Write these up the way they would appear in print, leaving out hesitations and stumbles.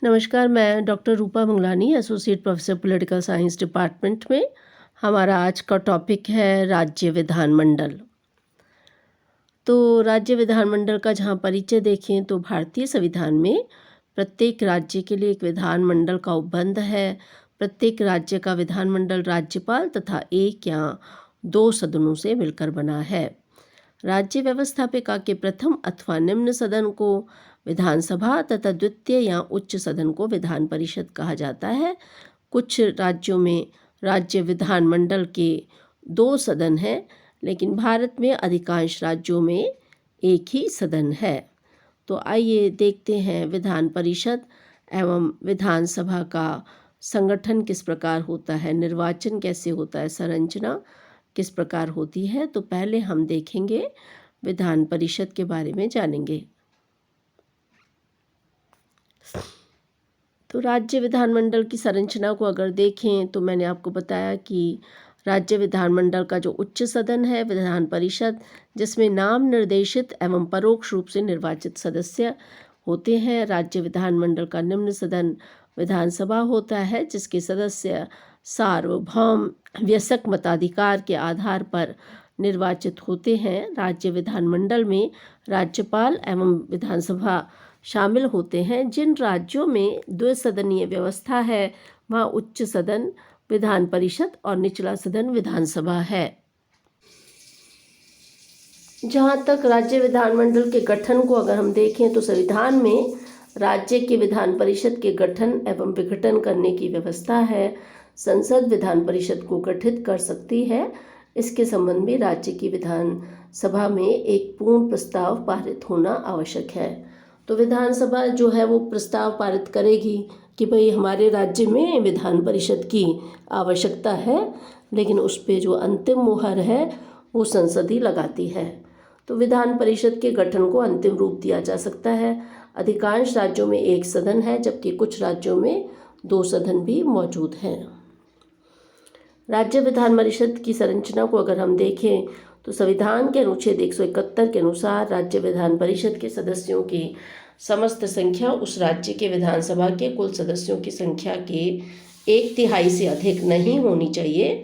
नमस्कार, मैं doctor Rupa Mangalani, associate professor political science department में। हमारा आज का टॉपिक है राज्य विधानमंडल। तो राज्य विधानमंडल का जहाँ परिचय देखें तो भारतीय संविधान में प्रत्येक राज्य के लिए एक विधानमंडल का उपबंध है। प्रत्येक राज्य का विधानमंडल राज्यपाल तथा एक या दो सदनों से मिलकर बना है। राज्य व्यवस्थापिका के प्रथम अथवा निम्न सदन को विधानसभा तथा द्वितीय या उच्च सदन को विधान परिषद कहा जाता है। कुछ राज्यों में राज्य विधानमंडल के 2 सदन हैं, लेकिन भारत में अधिकांश राज्यों में एक ही सदन है। तो आइए देखते हैं विधान परिषद एवं विधानसभा का संगठन किस प्रकार होता है, निर्वाचन कैसे होता है, संरचना किस प्रकार होती है। तो पहले हम देखेंगे विधान परिषद के बारे में जानेंगे। तो राज्य विधानमंडल की संरचना को अगर देखें तो मैंने आपको बताया कि राज्य विधानमंडल का जो उच्च सदन है विधान परिषद, जिसमें नाम निर्देशित एवं परोक्ष रूप से निर्वाचित सदस्य होते हैं। राज्य विधानमंडल का निम्न सदन विधानसभा होता है, जिसके सदस्य सार्वभौम वयस्क मताधिकार के आधार पर निर्वाचित होते हैं। राज्य विधानमंडल में राज्यपाल एवं विधानसभा शामिल होते हैं। जिन राज्यों में द्विसदनीय व्यवस्था है वहाँ उच्च सदन विधान परिषद और निचला सदन विधानसभा है। जहाँ तक राज्य विधानमंडल के गठन को अगर हम देखें तो संविधान में राज्य के विधान परिषद के गठन एवं विघटन करने की व्यवस्था है। संसद विधान परिषद को गठित कर सकती है। इसके संबंध में राज्य की विधानसभा में एक पूर्ण प्रस्ताव पारित होना आवश्यक है। तो विधानसभा जो है वो प्रस्ताव पारित करेगी कि भाई हमारे राज्य में विधान परिषद की आवश्यकता है, लेकिन उस पे जो अंतिम मुहर है वो संसद ही लगाती है। तो विधान परिषद के गठन को अंतिम रूप दिया जा सकता है। अधिकांश राज्यों में एक सदन है, जबकि कुछ राज्यों में 2 सदन भी मौजूद हैं। राज्य विधान परिषद की संरचना को अगर हम देखें तो संविधान के अनुच्छेद 171 के अनुसार राज्य विधान परिषद के सदस्यों की समस्त संख्या उस राज्य के विधानसभा के कुल सदस्यों की संख्या के 1/3 से अधिक नहीं होनी चाहिए,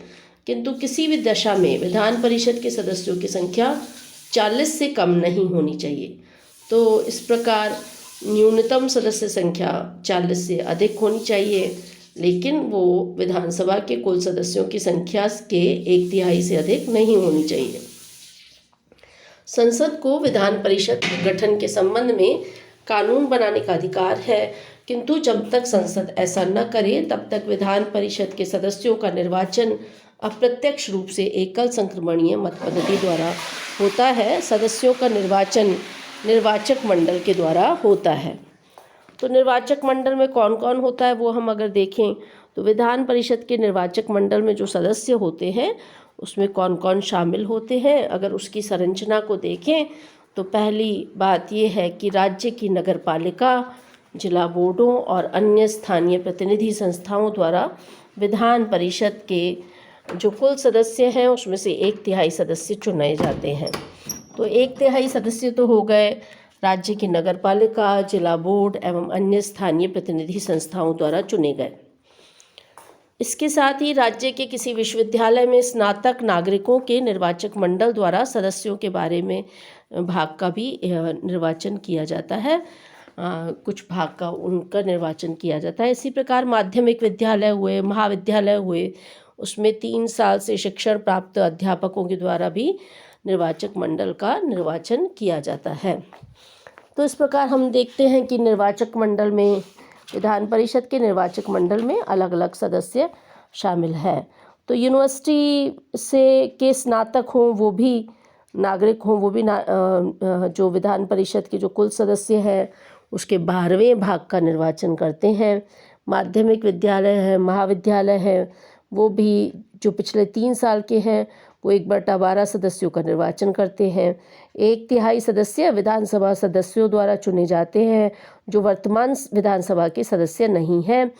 किंतु किसी भी दशा में विधान परिषद के सदस्यों की संख्या 40 से कम नहीं होनी चाहिए। तो इस प्रकार न्यूनतम सदस्य संख्या 40 से अधिक होनी चाहिए, लेकिन वो विधानसभा के कुल सदस्यों की संख्या के 1/3 से अधिक नहीं होनी चाहिए। संसद को विधान परिषद के गठन के संबंध में कानून बनाने का अधिकार है, किंतु जब तक संसद ऐसा न करे तब तक विधान परिषद के सदस्यों का निर्वाचन अप्रत्यक्ष रूप से एकल संक्रमणीय मत पद्धति द्वारा होता है। सदस्यों का निर्वाचन निर्वाचक मंडल के द्वारा होता है। तो निर्वाचक मंडल में कौन कौन होता है वो हम अगर देखें तो विधान परिषद के निर्वाचक मंडल में जो सदस्य होते हैं उसमें कौन कौन शामिल होते हैं। अगर उसकी संरचना को देखें तो पहली बात ये है कि राज्य की नगर पालिका, जिला बोर्डों और अन्य स्थानीय प्रतिनिधि संस्थाओं द्वारा विधान परिषद के जो कुल सदस्य हैं उसमें से 1/3 सदस्य चुने जाते हैं। तो 1/3 सदस्य तो हो गए राज्य की नगर पालिका, जिला बोर्ड एवं अन्य स्थानीय प्रतिनिधि संस्थाओं द्वारा चुने गए। इसके साथ ही राज्य के किसी विश्वविद्यालय में स्नातक नागरिकों के निर्वाचक मंडल द्वारा सदस्यों के बारे में भाग का भी निर्वाचन किया जाता है। कुछ भाग का उनका निर्वाचन किया जाता है। इसी प्रकार माध्यमिक विद्यालय हुए, महाविद्यालय हुए, उसमें 3 साल से शिक्षण प्राप्त अध्यापकों के द्वारा भी निर्वाचक मंडल का निर्वाचन किया जाता है। तो इस प्रकार हम देखते हैं कि निर्वाचक मंडल में विधान परिषद के निर्वाचक मंडल में अलग अलग सदस्य शामिल है। तो यूनिवर्सिटी से के स्नातक हों वो भी नागरिक हों, वो भी जो विधान परिषद के जो कुल सदस्य हैं उसके 12वें भाग का निर्वाचन करते हैं। माध्यमिक विद्यालय है, महाविद्यालय है, वो भी जो पिछले 3 साल के हैं वो 1/12 सदस्यों का निर्वाचन करते हैं। 1/3 सदस्य विधानसभा सदस्यों द्वारा चुने जाते हैं जो वर्तमान विधानसभा के सदस्य नहीं हैं,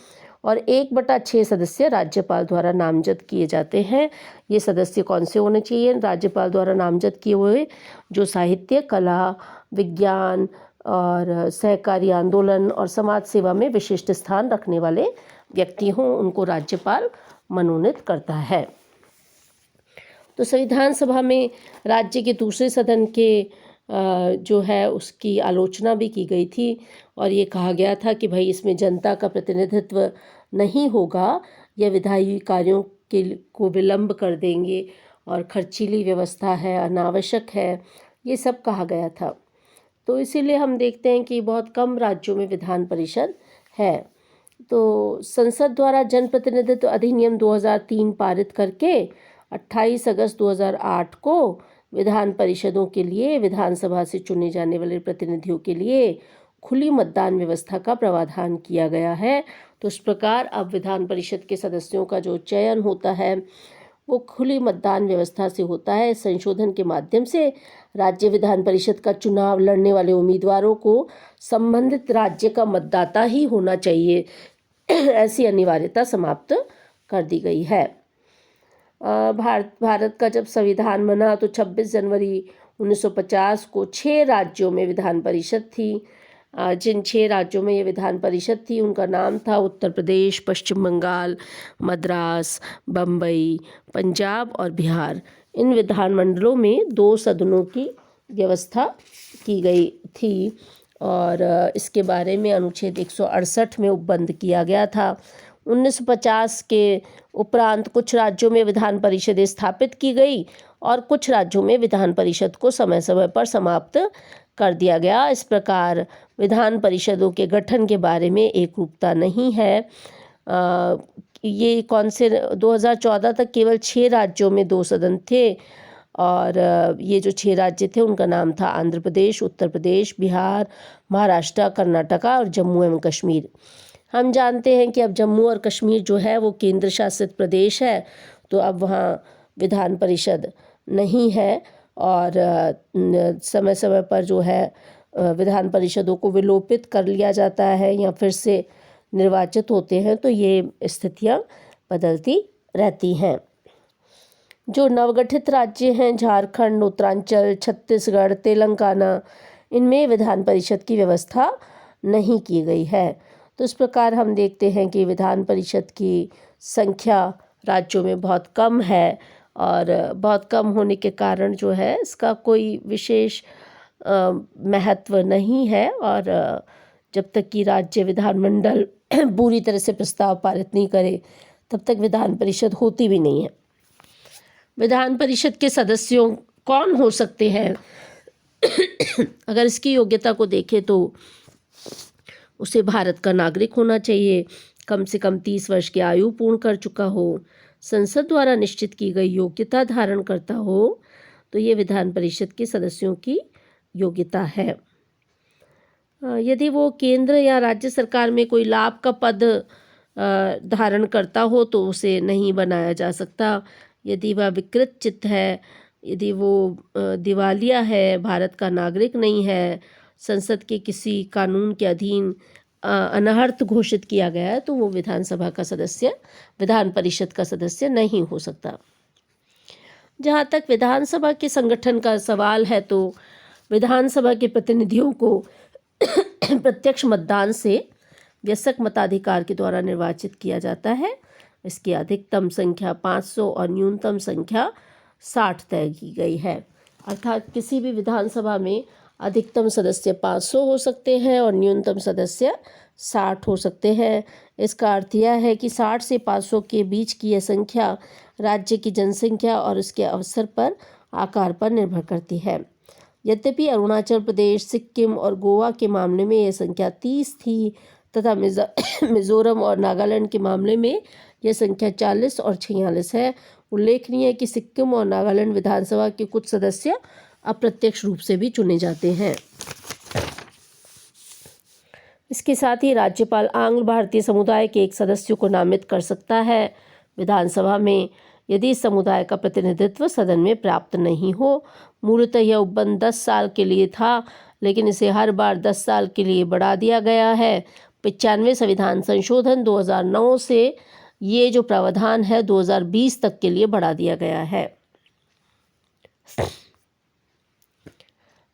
और 1/6 सदस्य राज्यपाल द्वारा नामजद किए जाते हैं। ये सदस्य कौन से होने चाहिए? राज्यपाल द्वारा नामजद किए हुए जो साहित्य, कला, विज्ञान और सहकारी आंदोलन और समाज सेवा में विशिष्ट स्थान रखने वाले व्यक्ति हों, उनको राज्यपाल मनोनीत करता है। तो संविधान सभा में राज्य के दूसरे सदन के जो है उसकी आलोचना भी की गई थी और ये कहा गया था कि भाई इसमें जनता का प्रतिनिधित्व नहीं होगा, यह विधायी कार्यों को विलंब कर देंगे और खर्चीली व्यवस्था है, अनावश्यक है, ये सब कहा गया था। तो इसीलिए हम देखते हैं कि बहुत कम राज्यों में विधान परिषद है। तो संसद द्वारा जनप्रतिनिधित्व अधिनियम 2003 पारित करके 28 अगस्त 2008 को विधान परिषदों के लिए विधानसभा से चुने जाने वाले प्रतिनिधियों के लिए खुली मतदान व्यवस्था का प्रावधान किया गया है। तो इस प्रकार अब विधान परिषद के सदस्यों का जो चयन होता है वो खुली मतदान व्यवस्था से होता है। संशोधन के माध्यम से राज्य विधान परिषद का चुनाव लड़ने वाले उम्मीदवारों को संबंधित राज्य का मतदाता ही होना चाहिए, ऐसी अनिवार्यता समाप्त कर दी गई है। भारत का जब संविधान बना तो 26 जनवरी 1950 को 6 राज्यों में विधान परिषद थी। जिन 6 राज्यों में ये विधान परिषद थी उनका नाम था उत्तर प्रदेश, पश्चिम बंगाल, मद्रास, बम्बई, पंजाब और बिहार। इन विधानमंडलों में 2 सदनों की व्यवस्था की गई थी और इसके बारे में अनुच्छेद 168 में उपबंध किया गया था। 1950 के उपरांत कुछ राज्यों में विधान परिषदें स्थापित की गई और कुछ राज्यों में विधान परिषद को समय समय पर समाप्त कर दिया गया। इस प्रकार विधान परिषदों के गठन के बारे में एकरूपता नहीं है। ये कौन से 2014 तक केवल 6 राज्यों में 2 सदन थे और ये जो 6 राज्य थे उनका नाम था आंध्र प्रदेश, उत्तर प्रदेश, बिहार, महाराष्ट्र, कर्नाटका और जम्मू एवं कश्मीर। हम जानते हैं कि अब जम्मू और कश्मीर जो है वो केंद्र शासित प्रदेश है, तो अब वहाँ विधान परिषद नहीं है और समय समय पर जो है विधान परिषदों को विलोपित कर लिया जाता है या फिर से निर्वाचित होते हैं, तो ये स्थितियाँ बदलती रहती हैं। जो नवगठित राज्य हैं झारखंड, उत्तरांचल, छत्तीसगढ़, तेलंगाना, इनमें विधान परिषद की व्यवस्था नहीं की गई है। तो इस प्रकार हम देखते हैं कि विधान परिषद की संख्या राज्यों में बहुत कम है और बहुत कम होने के कारण जो है इसका कोई विशेष महत्व नहीं है और जब तक कि राज्य विधानमंडल पूरी तरह से प्रस्ताव पारित नहीं करे तब तक विधान परिषद होती भी नहीं है। विधान परिषद के सदस्यों कौन हो सकते हैं? अगर इसकी योग्यता को देखें तो उसे भारत का नागरिक होना चाहिए, कम से कम 30 वर्ष की आयु पूर्ण कर चुका हो, संसद द्वारा निश्चित की गई योग्यता धारण करता हो, तो ये विधान परिषद के सदस्यों की योग्यता है। यदि वो केंद्र या राज्य सरकार में कोई लाभ का पद धारण करता हो तो उसे नहीं बनाया जा सकता। यदि वह विकृत चित्त है, यदि वो दिवालिया है, भारत का नागरिक नहीं है, संसद के किसी कानून के अधीन अनर्हत घोषित किया गया है, तो वो विधानसभा का सदस्य, विधान परिषद का सदस्य नहीं हो सकता। जहाँ तक विधानसभा के संगठन का सवाल है तो विधानसभा के प्रतिनिधियों को प्रत्यक्ष मतदान से व्यस्क मताधिकार के द्वारा निर्वाचित किया जाता है। इसकी अधिकतम संख्या 500 और न्यूनतम संख्या 60 तय की गई है। अर्थात किसी भी विधानसभा में अधिकतम सदस्य 500 हो सकते हैं और न्यूनतम सदस्य 60 हो सकते हैं। इसका अर्थ यह है कि 60 से 500 के बीच की यह संख्या राज्य की जनसंख्या और उसके अवसर पर आकार पर निर्भर करती है। यद्यपि अरुणाचल प्रदेश, सिक्किम और गोवा के मामले में यह संख्या 30 थी तथा मिजोरम और नागालैंड के मामले में यह संख्या 40 और 46 है। उल्लेखनीय है कि सिक्किम और नागालैंड विधानसभा के कुछ सदस्य अप्रत्यक्ष रूप से भी चुने जाते हैं। इसके साथ ही राज्यपाल आंग्ल भारतीय समुदाय के एक सदस्य को नामित कर सकता है विधानसभा में, यदि समुदाय का प्रतिनिधित्व सदन में प्राप्त नहीं हो। मूलतः यह उपबंध 10 साल के लिए था, लेकिन इसे हर बार 10 साल के लिए बढ़ा दिया गया है। 95वें संविधान संशोधन 2009 से ये जो प्रावधान है 2020 तक के लिए बढ़ा दिया गया है।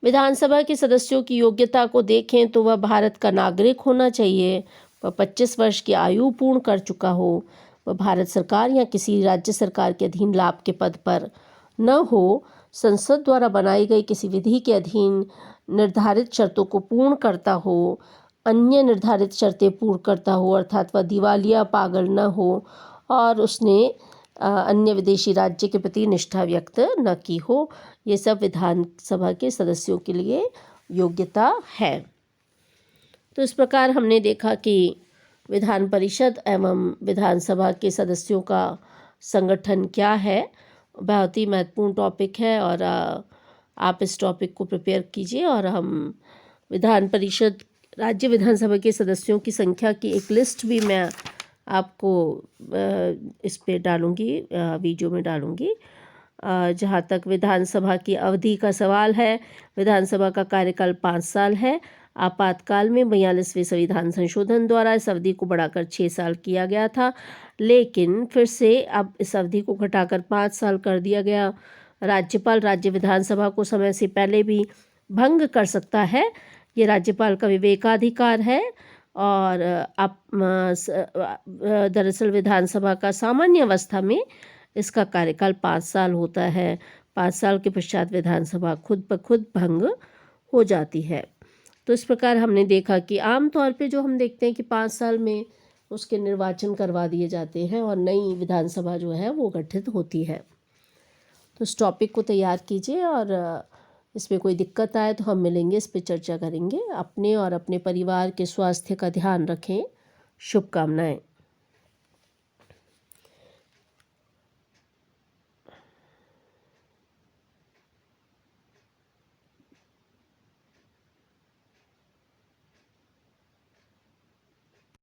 विधानसभा के सदस्यों की योग्यता को देखें तो वह भारत का नागरिक होना चाहिए, वह 25 वर्ष की आयु पूर्ण कर चुका हो, वह भारत सरकार या किसी राज्य सरकार के अधीन लाभ के पद पर न हो, संसद द्वारा बनाई गई किसी विधि के अधीन निर्धारित शर्तों को पूर्ण करता हो, अन्य निर्धारित शर्तें पूर्ण करता हो, अर्थात वह दिवालिया पागल न हो और उसने अन्य विदेशी राज्य के प्रति निष्ठा व्यक्त न की हो। ये सब विधानसभा के सदस्यों के लिए योग्यता है। तो इस प्रकार हमने देखा कि विधान परिषद एवं विधानसभा के सदस्यों का संगठन क्या है। बहुत ही महत्वपूर्ण टॉपिक है और आप इस टॉपिक को प्रिपेयर कीजिए और हम विधान परिषद राज्य विधानसभा के सदस्यों की संख्या की एक लिस्ट भी मैं आपको इस पे डालूँगी, वीडियो में डालूँगी। जहाँ तक विधानसभा की अवधि का सवाल है, विधानसभा का कार्यकाल 5 साल है। आपातकाल में 42वें संविधान संशोधन द्वारा इस अवधि को बढ़ाकर 6 साल किया गया था, लेकिन फिर से अब इस अवधि को घटाकर 5 साल कर दिया गया। राज्यपाल राज्य विधानसभा को समय से पहले भी भंग कर सकता है, ये राज्यपाल का विवेकाधिकार है। और आप दरअसल विधानसभा का सामान्य अवस्था में इसका कार्यकाल 5 साल होता है। 5 साल के पश्चात विधानसभा खुद ब खुद भंग हो जाती है। तो इस प्रकार हमने देखा कि आम तौर पे जो हम देखते हैं कि 5 साल में उसके निर्वाचन करवा दिए जाते हैं और नई विधानसभा जो है वो गठित होती है। तो इस टॉपिक को तैयार कीजिए और इसमें कोई दिक्कत आए तो हम मिलेंगे, इस पर चर्चा करेंगे। अपने और अपने परिवार के स्वास्थ्य का ध्यान रखें। शुभकामनाएं।